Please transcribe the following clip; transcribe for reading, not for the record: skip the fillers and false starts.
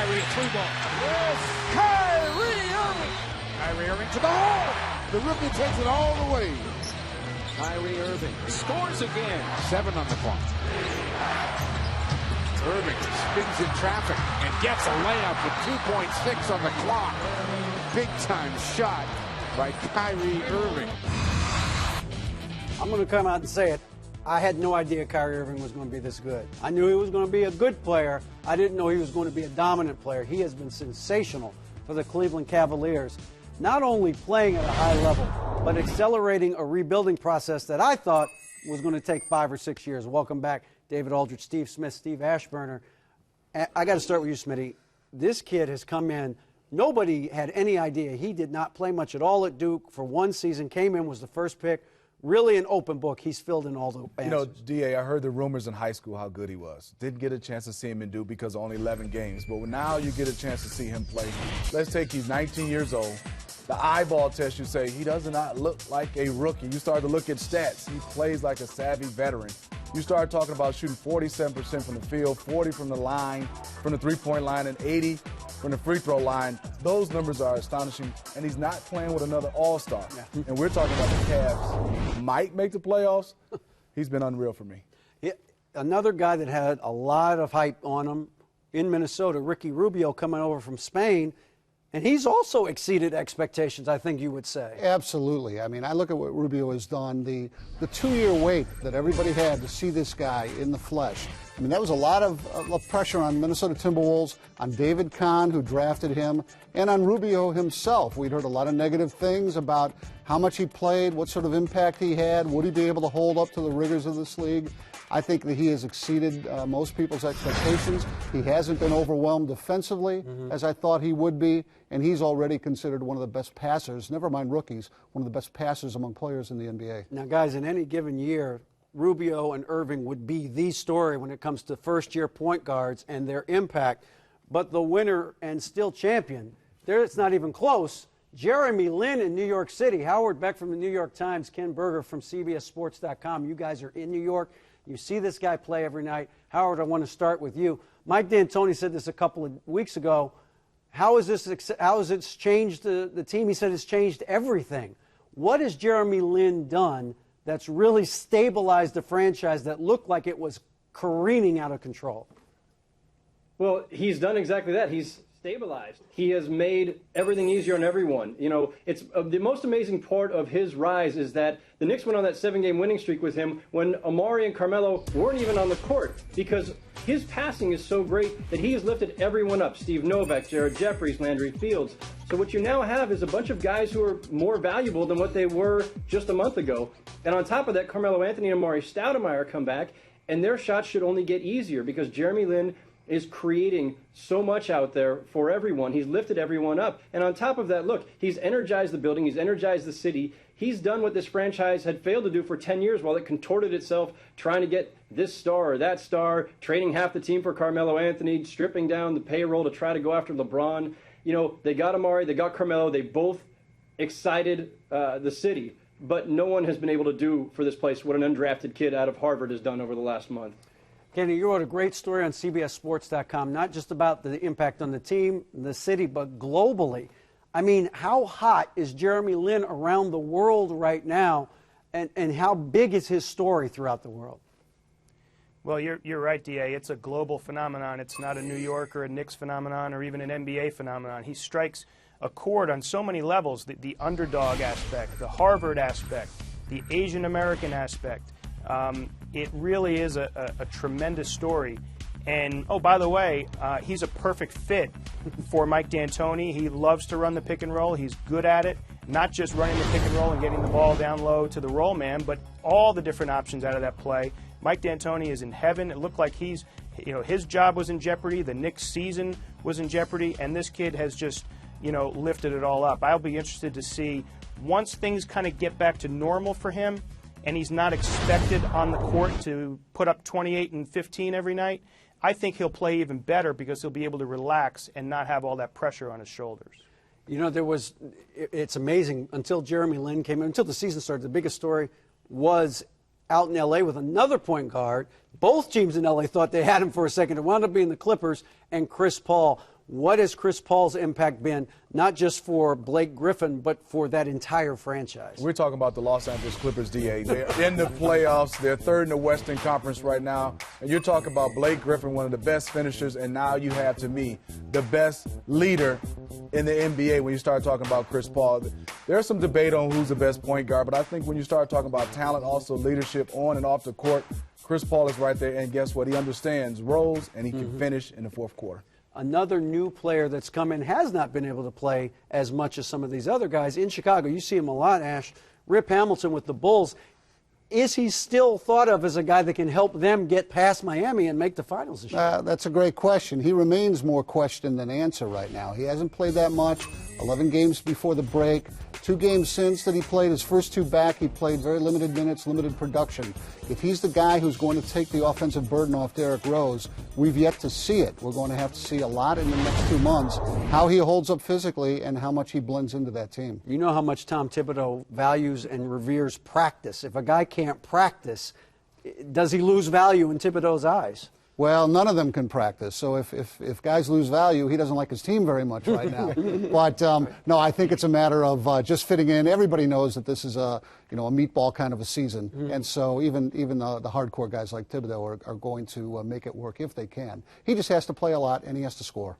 Kyrie, a three ball. Yes, Kyrie Irving. Kyrie Irving to the hole. The rookie takes it all the way. Kyrie Irving scores again. 7 on the clock. Irving spins in traffic and gets a layup with 2.6 on the clock. Big time shot by Kyrie Irving. I'm going to come out and say it. I had no idea Kyrie Irving was going to be this good. I knew he was going to be a good player. I didn't know he was going to be a dominant player. He has been sensational for the Cleveland Cavaliers, not only playing at a high level, but accelerating a rebuilding process that I thought was going to take 5 or 6 years. Welcome back, David Aldridge, Steve Smith, Steve Aschburner. I got to start with you, Smitty. This kid has come in. Nobody had any idea. He did not play much at all at Duke for one season, came in, was the first pick. Really an open book. He's filled in all the answers. You know, D.A., I heard the rumors in high school how good he was. Didn't get a chance to see him in Duke because of only 11 games. But now you get a chance to see him play. Let's take he's 19 years old. The eyeball test, you say, he does not look like a rookie. You start to look at stats. He plays like a savvy veteran. You start talking about shooting 47% from the field, 40 from the line, from the three-point line, and 80 from the free throw line. Those numbers are astonishing, and he's not playing with another all-star. Yeah. And we're talking about the Cavs might make the playoffs. He's been unreal for me. Yeah, another guy that had a lot of hype on him in Minnesota, Ricky Rubio, coming over from Spain. And he's also exceeded expectations, I think you would say. Absolutely. I mean, I look at what Rubio has done, the 2-year wait that everybody had to see this guy in the flesh. I mean, that was a lot of pressure on Minnesota Timberwolves, on David Kahn, who drafted him, and on Rubio himself. We'd heard a lot of negative things about how much he played, what sort of impact he had, would he be able to hold up to the rigors of this league. I think that he has exceeded most people's expectations. He hasn't been overwhelmed defensively, as I thought he would be, and he's already considered one of the best passers, never mind rookies, one of the best passers among players in the NBA. Now, guys, in any given year, Rubio and Irving would be the story when it comes to first-year point guards and their impact. But the winner and still champion, there it's not even close. Jeremy Lin in New York City. Howard Beck from the New York Times, Ken Berger from CBSSports.com. You guys are in New York. You see this guy play every night. Howard, I want to start with you. Mike D'Antoni said this a couple of weeks ago. How has it changed the team? He said it's changed everything. What has Jeremy Lin done that's really stabilized the franchise that looked like it was careening out of control? Well, he's done exactly that. He's stabilized. He has made everything easier on everyone. You know, it's the most amazing part of his rise is that the Knicks went on that 7-game winning streak with him when Amari and Carmelo weren't even on the court because his passing is so great that he has lifted everyone up. Steve Novak, Jared Jeffries, Landry Fields. So what you now have is a bunch of guys who are more valuable than what they were just a month ago. And on top of that, Carmelo Anthony and Amari Stoudemire come back, and their shots should only get easier because Jeremy Lin is creating so much out there for everyone. He's lifted everyone up. And on top of that, look, he's energized the building. He's energized the city. He's done what this franchise had failed to do for 10 years while it contorted itself trying to get this star or that star, trading half the team for Carmelo Anthony, stripping down the payroll to try to go after LeBron. You know, they got Amari, they got Carmelo. They both excited the city. But no one has been able to do for this place what an undrafted kid out of Harvard has done over the last month. Kenny, you wrote a great story on CBSSports.com, not just about the impact on the team, the city, but globally. I mean, how hot is Jeremy Lin around the world right now, and how big is his story throughout the world? Well, you're right, D.A. It's a global phenomenon. It's not a New York or a Knicks phenomenon or even an NBA phenomenon. He strikes a chord on so many levels, the underdog aspect, the Harvard aspect, the Asian American aspect. It really is a tremendous story. And, oh, by the way, he's a perfect fit for Mike D'Antoni. He loves to run the pick and roll. He's good at it, not just running the pick and roll and getting the ball down low to the roll man, but all the different options out of that play. Mike D'Antoni is in heaven. It looked like his job was in jeopardy. The Knicks season was in jeopardy, and this kid has just, lifted it all up. I'll be interested to see once things kind of get back to normal for him, and he's not expected on the court to put up 28 and 15 every night, I think he'll play even better because he'll be able to relax and not have all that pressure on his shoulders. It's amazing, until Jeremy Lin came in, until the season started, the biggest story was out in L.A. with another point guard. Both teams in L.A. thought they had him for a second. It wound up being the Clippers and Chris Paul. What has Chris Paul's impact been, not just for Blake Griffin, but for that entire franchise? We're talking about the Los Angeles Clippers, DA. They're in the playoffs. They're third in the Western Conference right now. And you're talking about Blake Griffin, one of the best finishers, and now you have, to me, the best leader in the NBA when you start talking about Chris Paul. There's some debate on who's the best point guard, but I think when you start talking about talent, also leadership on and off the court, Chris Paul is right there, and guess what? He understands roles, and he can finish in the fourth quarter. Another new player that's come in has not been able to play as much as some of these other guys in Chicago. You see him a lot, Ash. Rip Hamilton with the Bulls. Is he still thought of as a guy that can help them get past Miami and make the finals this year? That's a great question. He remains more question than answer right now. He hasn't played that much. 11 games before the break. 2 games since that he played, his first 2 back, he played very limited minutes, limited production. If he's the guy who's going to take the offensive burden off Derrick Rose, we've yet to see it. We're going to have to see a lot in the next 2 months, how he holds up physically and how much he blends into that team. You know how much Tom Thibodeau values and reveres practice. If a guy can't practice, does he lose value in Thibodeau's eyes? Well, none of them can practice. So if guys lose value, he doesn't like his team very much right now. But no, I think it's a matter of just fitting in. Everybody knows that this is a meatball kind of a season, and so even the hardcore guys like Thibodeau are going to make it work if they can. He just has to play a lot and he has to score.